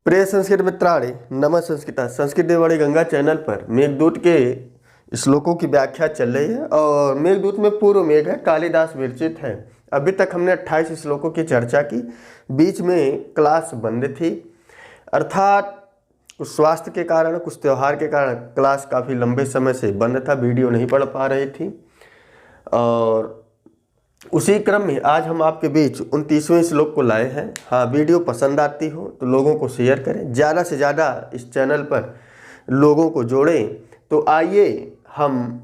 प्रिय संस्कृत मित्राणि नमः संस्कृता संस्कृत देववाणी गंगा चैनल पर मेघदूत के श्लोकों की व्याख्या चल रही है और मेघदूत में पूर्व मेघ है, कालिदास विरचित है। अभी तक हमने 28 श्लोकों की चर्चा की। बीच में क्लास बंद थी, अर्थात कुछ स्वास्थ्य के कारण, कुछ त्यौहार के कारण क्लास काफ़ी लंबे समय से बंद था, वीडियो नहीं पढ़ पा रही थी। और उसी क्रम में आज हम आपके बीच 29वें श्लोक को लाए हैं। हाँ, वीडियो पसंद आती हो तो लोगों को शेयर करें, ज़्यादा से ज़्यादा इस चैनल पर लोगों को जोड़ें। तो आइए हम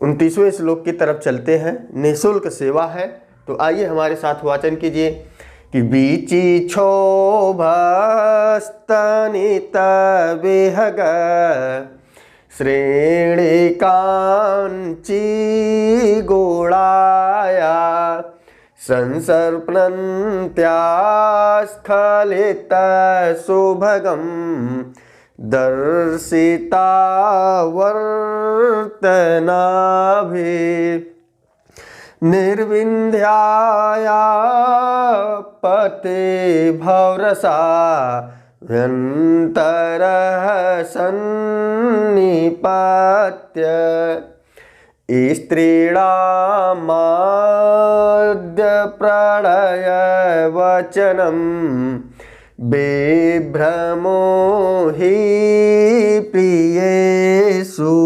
29वें श्लोक की तरफ चलते हैं। निःशुल्क सेवा है, तो आइए हमारे साथ वाचन कीजिए कि बीची क्षोभस्तनित विहग श्रेणी कांची गोळाया संसर्पणन्त्यास्खलित सुभगम दर्शिता वर्तनाभि निर्विन्ध्याया पते भवरसा व्यन्तरः सन्निपात्य स्त्रीणामाद्य प्रणय वचनं बिभ्रमो हि प्रियेषु।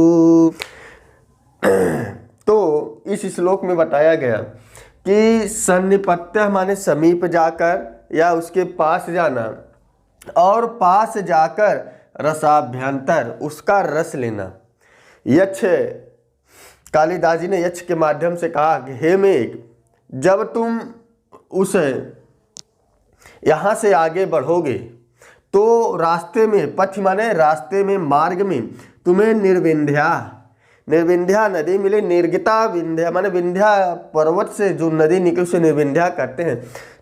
तो इस श्लोक में बताया गया कि सन्निपत्य माने समीप जाकर या उसके पास जाना, और पास जाकर रसाभ्यंतर उसका रस लेना। यक्ष, कालिदास जी ने यक्ष के माध्यम से कहा कि हे मेघ, जब तुम उस यहाँ से आगे बढ़ोगे तो रास्ते में, पथ माने रास्ते में, मार्ग में तुम्हें निर्विंध्या नदी मिले। निर्गिता विंध्या माने विंध्या पर्वत से जो नदी निकली उसे निर्विंध्या कहते हैं।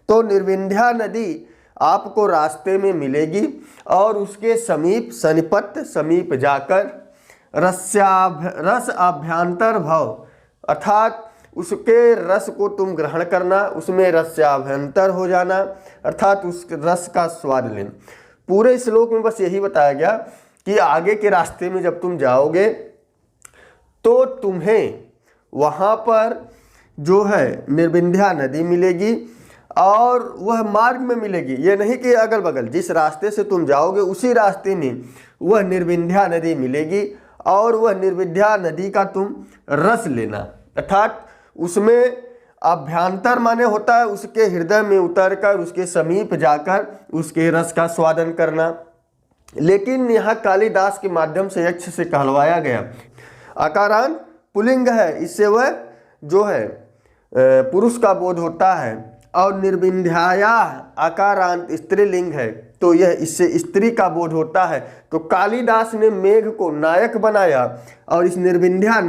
तो निर्विंध्या नदी आपको रास्ते में मिलेगी और उसके समीप, सनिपत्य समीप जाकर रस अभ्यंतर भव, अर्थात उसके रस को तुम ग्रहण करना, उसमें रस्याभ्यंतर हो जाना, अर्थात उस रस का स्वाद लेना। पूरे श्लोक में बस यही बताया गया कि आगे के रास्ते में जब तुम जाओगे तो तुम्हें वहाँ पर जो है निर्विंध्या नदी मिलेगी और वह मार्ग में मिलेगी। ये नहीं कि अगल बगल, जिस रास्ते से तुम जाओगे उसी रास्ते में वह निर्विंध्या नदी मिलेगी और वह निर्विंध्या नदी का तुम रस लेना, अर्थात उसमें अभ्यंतर माने होता है उसके हृदय में उतरकर उसके समीप जाकर उसके रस का स्वादन करना। लेकिन यहाँ कालिदास के माध्यम से यक्ष से कहलवाया गया। आकारांत पुल्लिंग है, इससे वह जो है पुरुष का बोध होता है, और निर्विंध्याया आकारांत स्त्रीलिंग है, तो यह इससे स्त्री का बोध होता है। तो कालिदास ने मेघ को नायक बनाया और इस निर्विंध्या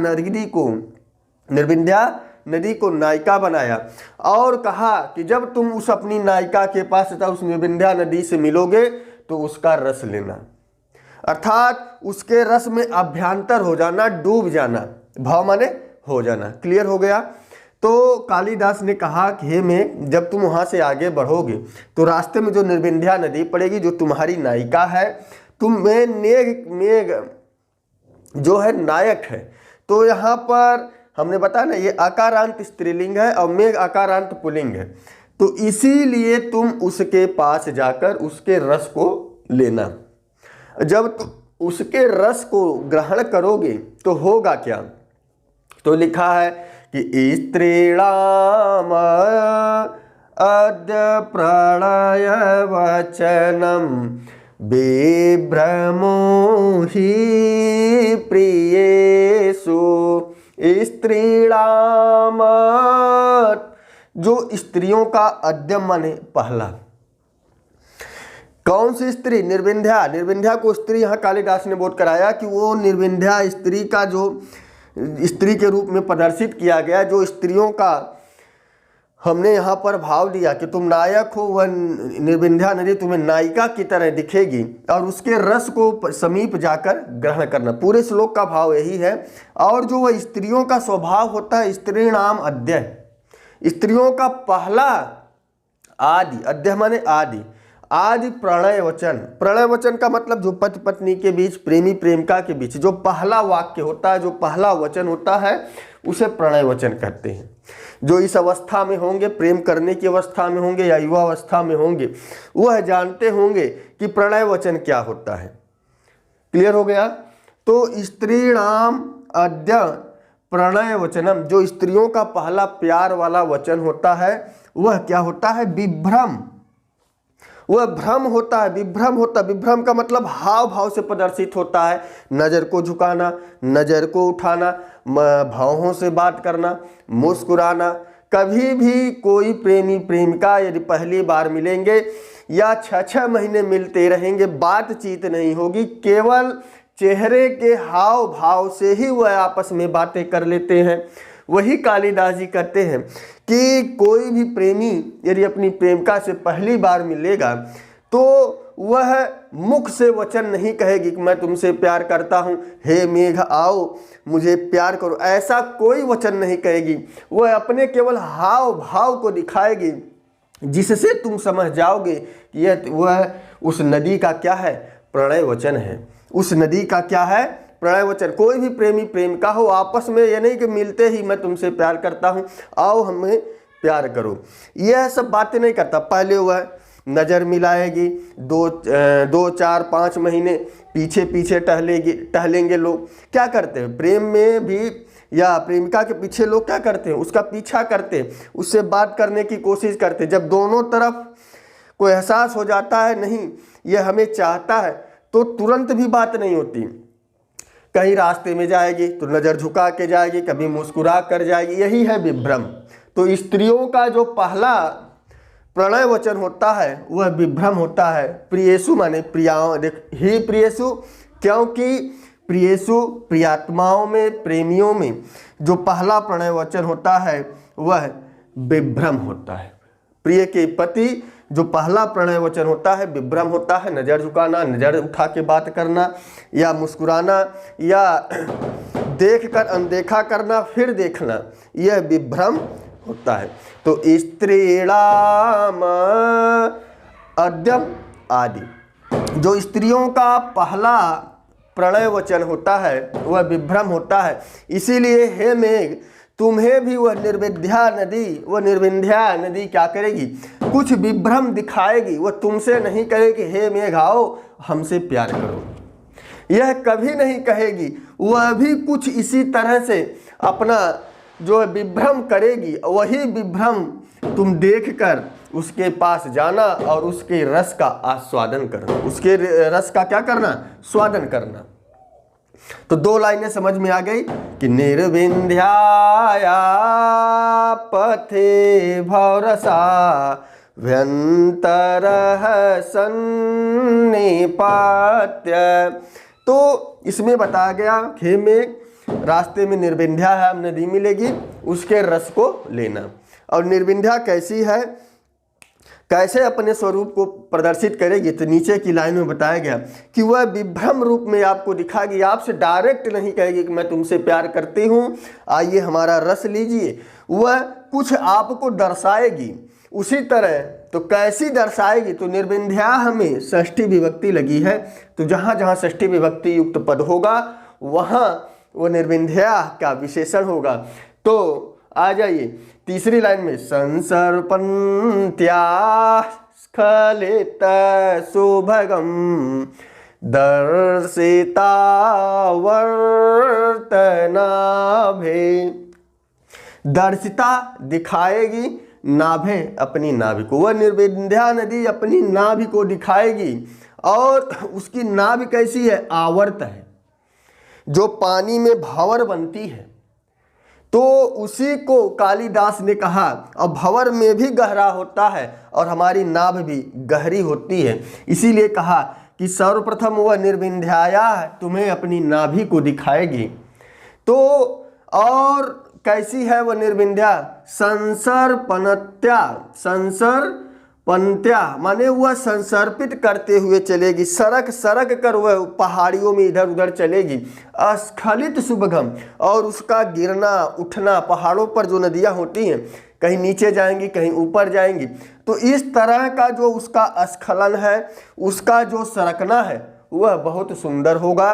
नदी को नायिका बनाया और कहा कि जब तुम उस अपनी नायिका के पास तथा उस निर्विंध्या नदी से मिलोगे तो उसका रस लेना, अर्थात उसके रस में अभ्यंतर हो जाना, डूब जाना। भाव माने हो जाना। क्लियर हो गया। तो कालिदास ने कहा कि हे मेघ, जब तुम वहाँ से आगे बढ़ोगे तो रास्ते में जो निर्विंध्या नदी पड़ेगी जो तुम्हारी नायिका है, तुम्हें मेघ जो है नायक है। तो यहाँ पर हमने बताया ना, ये आकारांत स्त्रीलिंग है और मेघ आकारांत पुल्लिंग है। तो इसीलिए तुम उसके पास जाकर उसके रस को लेना। जब तुम उसके रस को ग्रहण करोगे तो होगा क्या? तो लिखा है कि स्त्रीणाम अद्य प्रणय वचनम बिभ्रमो हि प्रियेषु। स्त्रीणाम, जो स्त्रियों का अद्य माने पहला। कौन सी स्त्री? निर्विंध्या। निर्विंध्या को स्त्री यहाँ कालिदास ने बोध कराया कि वो निर्विंध्या स्त्री का जो स्त्री के रूप में प्रदर्शित किया गया, जो स्त्रियों का हमने यहाँ पर भाव दिया कि तुम नायक हो, वह निर्विंध्या नदी तुम्हें नायिका की तरह दिखेगी और उसके रस को समीप जाकर ग्रहण करना। पूरे श्लोक का भाव यही है। और जो वह स्त्रियों का स्वभाव होता है, स्त्री नाम अद्य, स्त्रियों का पहला आदि, अद्य माने आदि, आदि प्रणय वचन। प्रणय वचन का मतलब जो पति पत्नी के बीच, प्रेमी प्रेमिका के बीच जो पहला वाक्य होता है, जो पहला वचन होता है, उसे प्रणय वचन कहते हैं। जो इस अवस्था में होंगे, प्रेम करने की अवस्था में होंगे या युवा अवस्था में होंगे, वह जानते होंगे कि प्रणय वचन क्या होता है। क्लियर हो गया? तो स्त्रीणाम अद्य प्रणय वचनम, जो स्त्रियों का पहला प्यार वाला वचन होता है वह क्या होता है? विभ्रम। वह भ्रम होता है, विभ्रम होता है। विभ्रम का मतलब हाव भाव से प्रदर्शित होता है। नज़र को झुकाना, नज़र को उठाना, भावों से बात करना, मुस्कुराना। कभी भी कोई प्रेमी प्रेमिका यदि पहली बार मिलेंगे या 6-6 महीने मिलते रहेंगे, बातचीत नहीं होगी, केवल चेहरे के हाव भाव से ही वह आपस में बातें कर लेते हैं। वही कालिदास जी कहते हैं कि कोई भी प्रेमी यदि अपनी प्रेमिका से पहली बार मिलेगा तो वह मुख से वचन नहीं कहेगी कि मैं तुमसे प्यार करता हूँ, हे मेघ आओ मुझे प्यार करो, ऐसा कोई वचन नहीं कहेगी। वह अपने केवल हाव भाव को दिखाएगी, जिससे तुम समझ जाओगे कि यह वह उस नदी का क्या है? प्रणय वचन है। उस नदी का क्या है? प्रणय वचन। कोई भी प्रेमी प्रेमिका हो, आपस में ये नहीं कि मिलते ही मैं तुमसे प्यार करता हूँ, आओ हमें प्यार करो, यह सब बातें नहीं करता। पहले वह नज़र मिलाएगी, 2-4-5 महीने पीछे पीछे टहलेंगे। लोग क्या करते हैं प्रेम में भी, या प्रेमिका के पीछे लोग क्या करते हैं? उसका पीछा करते हैं, उससे बात करने की कोशिश करते हैं। जब दोनों तरफ को एहसास हो जाता है नहीं यह हमें चाहता है, तो तुरंत भी बात नहीं होती। कहीं रास्ते में जाएगी तो नज़र झुका के जाएगी, कभी मुस्कुरा कर जाएगी, यही है विभ्रम। तो स्त्रियों का जो पहला प्रणय वचन होता है वह विभ्रम होता है। प्रियेषु माने प्रियाओं, ही प्रियेषु, क्योंकि प्रियेषु प्रियात्माओं में, प्रेमियों में जो पहला प्रणय वचन होता है वह विभ्रम होता है। प्रिय के प्रति जो पहला प्रणय वचन होता है विभ्रम होता है। नज़र झुकाना, नज़र उठा के बात करना, या मुस्कुराना, या देख कर अनदेखा करना फिर देखना, यह विभ्रम होता है। तो स्त्रीणाम अद्यम आदि, जो स्त्रियों का पहला प्रणय वचन होता है वह विभ्रम होता है। इसीलिए हे मेघ, तुम्हें भी वह निर्विंध्या नदी क्या करेगी? कुछ विभ्रम दिखाएगी। वह तुमसे नहीं कहेगी हे मेघ आओ हमसे प्यार करो, यह कभी नहीं कहेगी। वह भी कुछ इसी तरह से अपना जो विभ्रम करेगी, वही विभ्रम तुम देखकर उसके पास जाना और उसके रस का आस्वादन करना, उसके रस का क्या करना? स्वादन करना। तो 2 लाइनें समझ में आ गई कि निर्विंध्याया पथे भवरसा व्यंतरः सन्निपात्य। तो इसमें बताया गया हे में रास्ते में निर्विंध्या है, नदी मिलेगी, उसके रस को लेना। और निर्विंध्या कैसी है, कैसे अपने स्वरूप को प्रदर्शित करेगी? तो नीचे की लाइन में बताया गया कि वह विभ्रम रूप में आपको दिखाएगी। आपसे डायरेक्ट नहीं कहेगी कि मैं तुमसे प्यार करती हूँ, आइए हमारा रस लीजिए। वह कुछ आपको दर्शाएगी। उसी तरह तो कैसी दर्शाएगी? तो निर्विंध्या हमें षष्ठी विभक्ति लगी है, तो जहाँ जहाँ षष्ठी विभक्ति युक्त पद होगा वहाँ वो निर्विंध्या का विशेषण होगा। तो आ जाइए तीसरी लाइन में, संसर्पन्त्या स्खलित सुभगम दर्शिता वर्तनाभे। दर्शिता दिखाएगी नाभे, अपनी नाभि को। वह निर्विंध्या नदी अपनी नाभि को दिखाएगी। और उसकी नाभि कैसी है? आवर्त है, जो पानी में भंवर बनती है। तो उसी को कालिदास ने कहा, और भंवर में भी गहरा होता है और हमारी नाभ भी गहरी होती है। इसीलिए कहा कि सर्वप्रथम वह निर्विंध्याया तुम्हें अपनी नाभि को दिखाएगी। तो और कैसी है वह निर्विंध्या? संसर्पणत्या, संसर्पणत्या माने वह संसर्पित करते हुए चलेगी, सरक सरक कर वह पहाड़ियों में इधर उधर चलेगी। अस्खलित सुभगम, और उसका गिरना उठना, पहाड़ों पर जो नदियाँ होती हैं कहीं नीचे जाएंगी, कहीं ऊपर जाएंगी। तो इस तरह का जो उसका स्खलन है, उसका जो सरकना है, वह बहुत सुंदर होगा,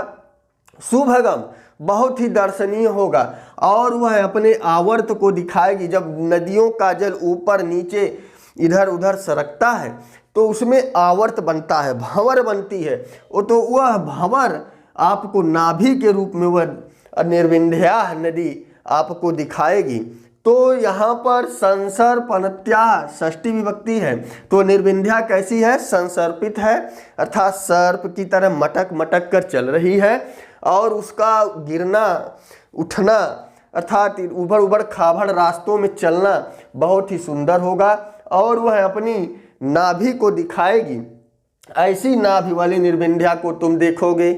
सुभगम, बहुत ही दर्शनीय होगा। और वह अपने आवर्त को दिखाएगी। जब नदियों का जल ऊपर नीचे इधर उधर सरकता है तो उसमें आवर्त बनता है, भंवर बनती है। तो वह भंवर आपको नाभि के रूप में वह निर्विंध्या नदी आपको दिखाएगी। तो यहाँ पर संसर्पणत्या षष्ठी विभक्ति है। तो निर्विंध्या कैसी है? संसर्पित है, अर्थात सर्प की तरह मटक मटक कर चल रही है। और उसका गिरना उठना अर्थात उबड़ उबड़ खाबड़ रास्तों में चलना बहुत ही सुंदर होगा। और वह अपनी नाभि को दिखाएगी। ऐसी नाभि वाली निर्विंध्या को तुम देखोगे।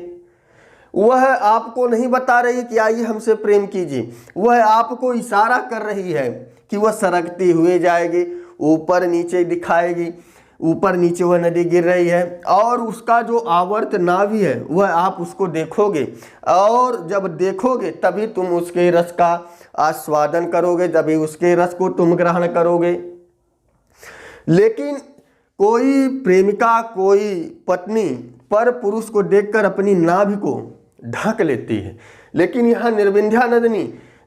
वह आपको नहीं बता रही कि आइए हमसे प्रेम कीजिए, वह आपको इशारा कर रही है कि वह सरकती हुए जाएगी, ऊपर नीचे दिखाएगी। ऊपर नीचे वह नदी गिर रही है और उसका जो आवर्त नाभि है वह आप उसको देखोगे। और जब देखोगे तभी तुम उसके रस का आस्वादन करोगे, तभी उसके रस को तुम ग्रहण करोगे। लेकिन कोई प्रेमिका, कोई पत्नी पर पुरुष को देखकर अपनी नाभि को ढक लेती है। लेकिन यहाँ निर्विंध्या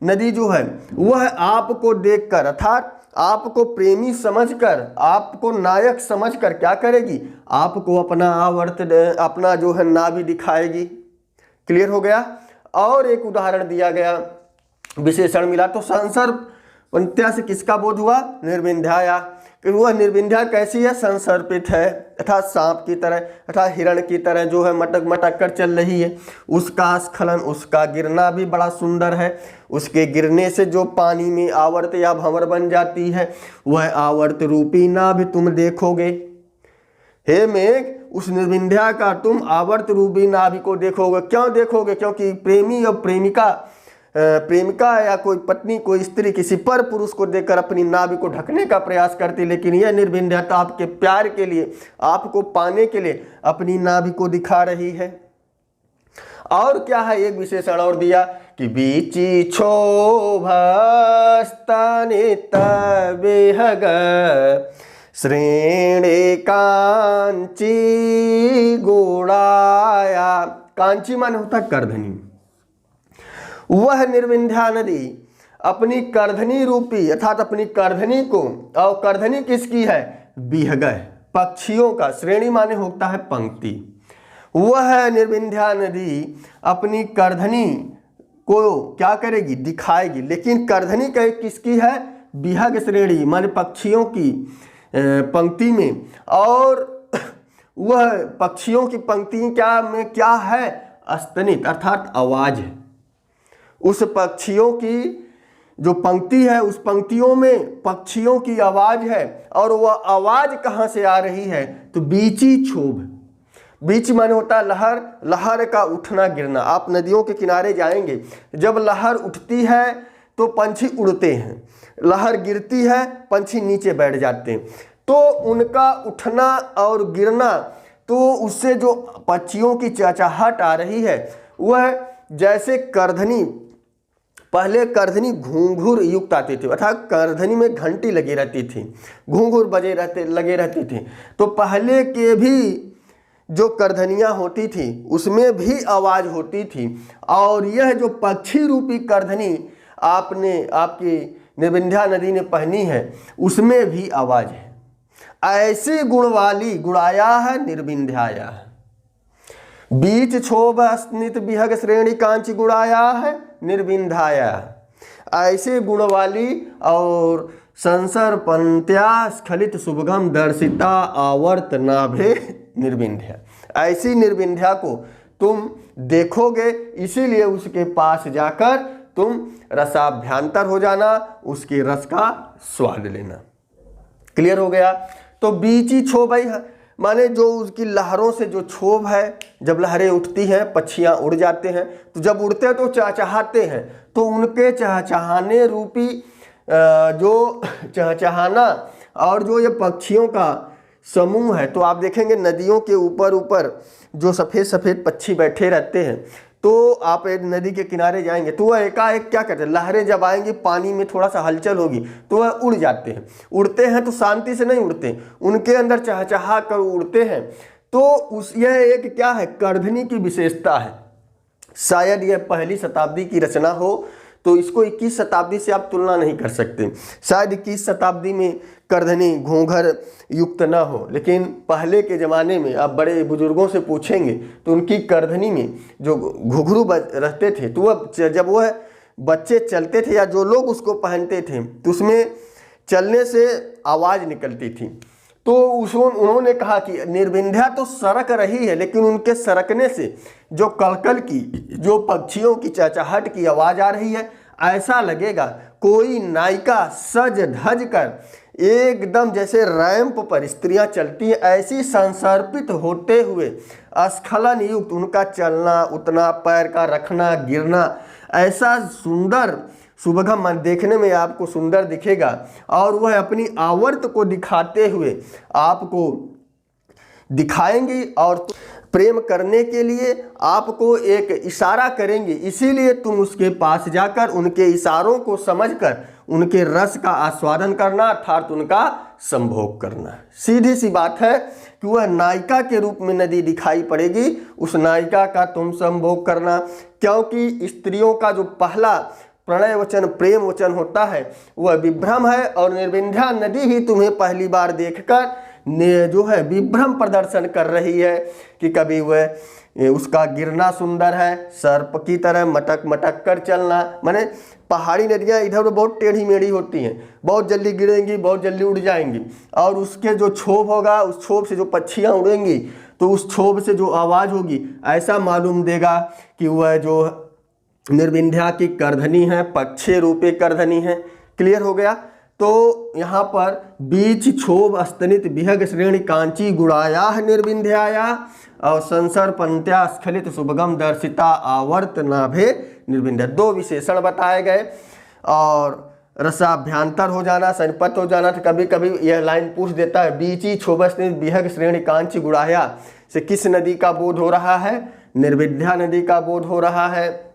नदी जो है वह आपको देखकर अर्थात आपको प्रेमी समझकर, आपको नायक समझकर क्या करेगी? आपको अपना आवर्त, अपना जो है नाभि दिखाएगी। क्लियर हो गया? और एक उदाहरण दिया गया, विशेषण मिला। तो संसर्पणत्या से किसका बोध हुआ? निर्विंध्याया। कि वह निर्विंध्या कैसी है? संसर्पित है, अर्थात सांप की तरह, अर्थात हिरण की तरह जो है मटक मटक कर चल रही है। उसका स्खलन, उसका गिरना भी बड़ा सुंदर है। उसके गिरने से जो पानी में आवर्त या भंवर बन जाती है, वह आवर्त रूपी नाभि तुम देखोगे। हे मेघ, उस निर्विंध्या का तुम आवर्त रूपी नाभि को देखोगे। क्यों देखोगे? क्योंकि प्रेमी और प्रेमिका या कोई पत्नी, कोई स्त्री किसी पर पुरुष को देखकर अपनी नाभि को ढकने का प्रयास करती, लेकिन यह निर्विंध्या तो आपके प्यार के लिए, आपको पाने के लिए अपनी नाभि को दिखा रही है। और क्या है? एक विशेषण और दिया कि बीची क्षोभस्तनित बेहग श्रेणे कांची गोड़ाया। कांची माने होता करधनी। वह निर्विंध्या नदी अपनी करधनी रूपी अर्थात अपनी करधनी को, और करधनी किसकी है? बिहगह, पक्षियों का। श्रेणी माने होता है पंक्ति। वह निर्विंध्या नदी अपनी करधनी को क्या करेगी? दिखाएगी। लेकिन करधनी किसकी है? बिहग श्रेणी माने पक्षियों की पंक्ति में। और वह पक्षियों की पंक्ति क्या है? स्तनित, अर्थात आवाज है। उस पक्षियों की जो पंक्ति है, उस पंक्तियों में पक्षियों की आवाज है। और वह आवाज कहाँ से आ रही है? तो बीची क्षोभ। बीच माने होता है लहर, लहर का उठना गिरना। आप नदियों के किनारे जाएंगे, जब लहर उठती है तो पंछी उड़ते हैं, लहर गिरती है पंछी नीचे बैठ जाते हैं। तो उनका उठना और गिरना, तो उससे जो पक्षियों की चहचहाहट आ रही है, वह जैसे करधनी, पहले करधनी घूंघूर युक्त आती थी, अर्थात करधनी में घंटी लगी रहती थी, घूंघूर लगे रहते थे। तो पहले के भी जो करधनियाँ होती थी उसमें भी आवाज़ होती थी। और यह जो पक्षी रूपी करधनी आपकी निर्विंध्या नदी ने पहनी है, उसमें भी आवाज़ है। ऐसी गुण वाली गुणाया है निर्विंध्याया। बीच क्षोभ स्नित बिहग श्रेणी कांची गुणाया है निर्विंध्याया। ऐसे गुण वाली और संसर्पणत्या स्खलित शुभगम दर्शिता आवर्त नाभे निर्विंध्या। ऐसी निर्विंध्या को तुम देखोगे, इसीलिए उसके पास जाकर तुम रसाभ्यंतर हो जाना, उसके रस का स्वाद लेना। क्लियर हो गया? तो बीची क्षोभ माने जो उसकी लहरों से जो क्षोभ है, जब लहरें उठती हैं पक्षियाँ उड़ जाते हैं, तो जब उड़ते हैं तो चहचहाते हैं। तो उनके चहचहाने रूपी जो चहचहाना और जो ये पक्षियों का समूह है, तो आप देखेंगे नदियों के ऊपर ऊपर जो सफ़ेद सफ़ेद पक्षी बैठे रहते हैं, तो आप एक नदी के किनारे जाएंगे तो वह एकाएक क्या करते हैं, लहरें जब आएंगी पानी में थोड़ा सा हलचल होगी तो वह उड़ जाते हैं। उड़ते हैं तो शांति से नहीं उड़ते, उनके अंदर चहचहा कर उड़ते हैं। तो यह एक क्या है, करधनी की विशेषता है। शायद यह पहली शताब्दी की रचना हो, तो इसको 21 शताब्दी से आप तुलना नहीं कर सकते। शायद 21 शताब्दी में करधनी घूंघर युक्त ना हो, लेकिन पहले के ज़माने में आप बड़े बुजुर्गों से पूछेंगे तो उनकी करधनी में जो घुघरू रहते थे, तो वह जब वह बच्चे चलते थे या जो लोग उसको पहनते थे तो उसमें चलने से आवाज़ निकलती थी। तो उन्होंने कहा कि निर्विंध्या तो सरक रही है, लेकिन उनके सरकने से जो कलकल की, जो पक्षियों की चहचहाहट की आवाज़ आ रही है, ऐसा लगेगा कोई नायिका सज धज कर एकदम जैसे रैंप पर स्त्रियां चलती हैं, ऐसी संसर्पित होते हुए स्खलन युक्त उनका चलना, उतना पैर का रखना, गिरना, ऐसा सुंदर सुबगम मन देखने में आपको सुंदर दिखेगा। और वह अपनी आवर्त को दिखाते हुए आपको दिखाएंगी और प्रेम करने के लिए आपको एक इशारा करेंगे। इसीलिए तुम उसके पास जाकर उनके इशारों को समझकर उनके रस का आस्वादन करना, अर्थात उनका संभोग करना। सीधी सी बात है कि वह नायिका के रूप में नदी दिखाई पड़ेगी, उस नायिका का तुम संभोग करना। क्योंकि स्त्रियों का जो पहला प्रणय वचन, प्रेम वचन होता है वह विभ्रम है, और निर्विंध्या नदी ही तुम्हें पहली बार देखकर जो है विभ्रम प्रदर्शन कर रही है कि कभी वह उसका गिरना सुंदर है, सर्प की तरह मटक मटक कर चलना। माने पहाड़ी नदियाँ इधर बहुत टेढ़ी मेढ़ी होती हैं, बहुत जल्दी गिरेंगी, बहुत जल्दी उड़ जाएंगी, और उसके जो क्षोभ होगा, उस क्षोभ से जो पक्षियाँ उड़ेंगी तो उस क्षोभ से जो आवाज़ होगी ऐसा मालूम देगा कि वह जो निर्विंध्या की करधनी है, पक्षे रूपे करधनी है। क्लियर हो गया। तो यहाँ पर बीच क्षोभ स्तनित विहग श्रेणी कांची गुड़ाया निर्विंध्याया और संसर पंत्या स्खलित सुभगम दर्शिता आवर्त नाभे निर्विंध्या, दो विशेषण बताए गए। और रसाभ्यांतर हो जाना, संपत हो जाना, तो कभी कभी यह लाइन पूछ देता है बीची क्षोभ स्थित विहग श्रेणी कांची गुड़ाया से किस नदी का बोध हो रहा है, निर्विंध्या नदी का बोध हो रहा है।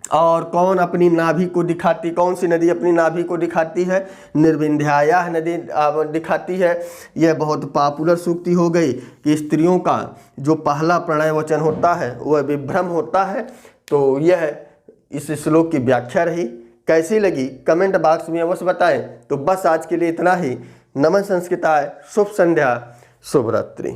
और कौन अपनी नाभि को दिखाती, कौन सी नदी अपनी नाभि को दिखाती है, निर्विंध्याया नदी दिखाती है। यह बहुत पॉपुलर सूक्ति हो गई कि स्त्रियों का जो पहला प्रणय वचन होता है वह विभ्रम होता है। तो यह इस श्लोक की व्याख्या रही। कैसी लगी कमेंट बॉक्स में अवश्य बताएं। तो बस आज के लिए इतना ही। नमन संस्कृताय, शुभ संध्या, शुभ रात्रि।